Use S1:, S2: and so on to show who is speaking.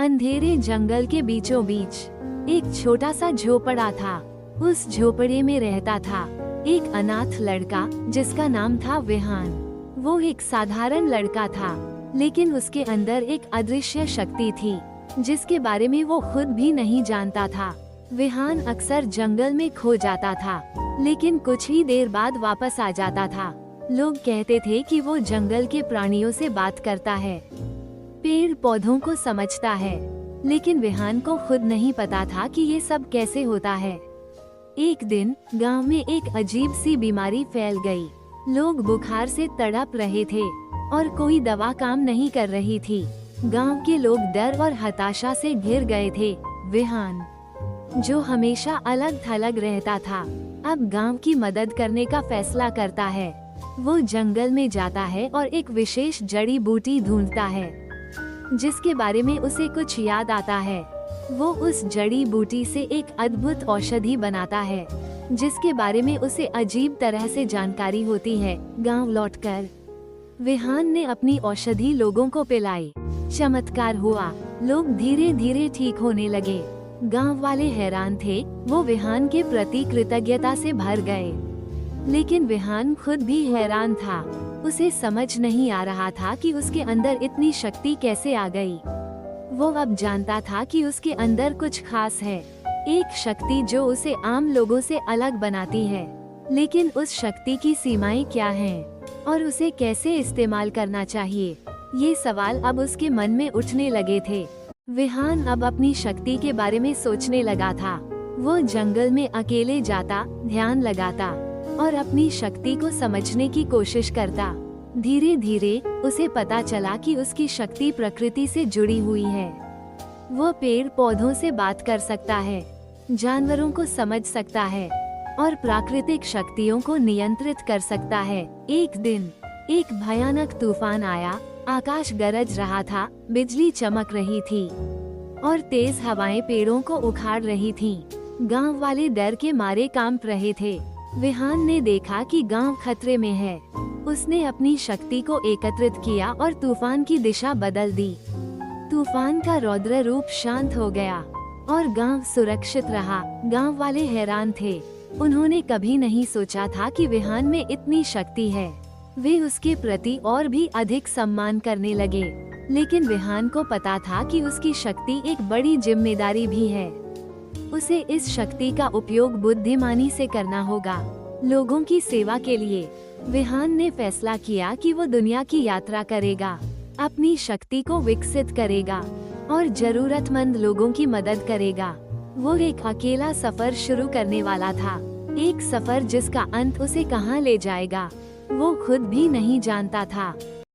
S1: अंधेरे जंगल के बीचों बीच एक छोटा सा झोपड़ा था। उस झोपड़े में रहता था एक अनाथ लड़का जिसका नाम था विहान। वो एक साधारण लड़का था, लेकिन उसके अंदर एक अदृश्य शक्ति थी जिसके बारे में वो खुद भी नहीं जानता था। विहान अक्सर जंगल में खो जाता था, लेकिन कुछ ही देर बाद वापस आ जाता था। लोग कहते थे कि वो जंगल के प्राणियों से बात करता है, पेड़ पौधों को समझता है, लेकिन विहान को खुद नहीं पता था कि ये सब कैसे होता है। एक दिन गांव में एक अजीब सी बीमारी फैल गई। लोग बुखार से तड़प रहे थे और कोई दवा काम नहीं कर रही थी। गांव के लोग डर और हताशा से घिर गए थे। विहान, जो हमेशा अलग थलग रहता था, अब गांव की मदद करने का फैसला करता है। वो जंगल में जाता है और एक विशेष जड़ी बूटी ढूंढता है जिसके बारे में उसे कुछ याद आता है। वो उस जड़ी बूटी से एक अद्भुत औषधि बनाता है जिसके बारे में उसे अजीब तरह से जानकारी होती है। गांव लौटकर विहान ने अपनी औषधि लोगों को पिलाई। चमत्कार हुआ, लोग धीरे धीरे ठीक होने लगे। गांव वाले हैरान थे, वो विहान के प्रति कृतज्ञता से भर गए। लेकिन विहान खुद भी हैरान था। उसे समझ नहीं आ रहा था कि उसके अंदर इतनी शक्ति कैसे आ गई। वो अब जानता था कि उसके अंदर कुछ खास है, एक शक्ति जो उसे आम लोगों से अलग बनाती है। लेकिन उस शक्ति की सीमाएं क्या हैं और उसे कैसे इस्तेमाल करना चाहिए, ये सवाल अब उसके मन में उठने लगे थे। विहान अब अपनी शक्ति के बारे में सोचने लगा था। वो जंगल में अकेले जाता, ध्यान लगाता और अपनी शक्ति को समझने की कोशिश करता। धीरे धीरे उसे पता चला कि उसकी शक्ति प्रकृति से जुड़ी हुई है। वो पेड़ पौधों से बात कर सकता है, जानवरों को समझ सकता है और प्राकृतिक शक्तियों को नियंत्रित कर सकता है। एक दिन एक भयानक तूफान आया। आकाश गरज रहा था, बिजली चमक रही थी और तेज हवाएं पेड़ों को उखाड़ रही थीं। गांव वाले डर के मारे कांप रहे थे। विहान ने देखा कि गांव खतरे में है। उसने अपनी शक्ति को एकत्रित किया और तूफान की दिशा बदल दी। तूफान का रौद्र रूप शांत हो गया और गांव सुरक्षित रहा। गांव वाले हैरान थे। उन्होंने कभी नहीं सोचा था कि विहान में इतनी शक्ति है। वे उसके प्रति और भी अधिक सम्मान करने लगे। लेकिन विहान को पता था कि उसकी शक्ति एक बड़ी जिम्मेदारी भी है। उसे इस शक्ति का उपयोग बुद्धिमानी से करना होगा, लोगों की सेवा के लिए। विहान ने फैसला किया कि वो दुनिया की यात्रा करेगा, अपनी शक्ति को विकसित करेगा और जरूरतमंद लोगों की मदद करेगा। वो एक अकेला सफर शुरू करने वाला था, एक सफर जिसका अंत उसे कहां ले जाएगा वो खुद भी नहीं जानता था।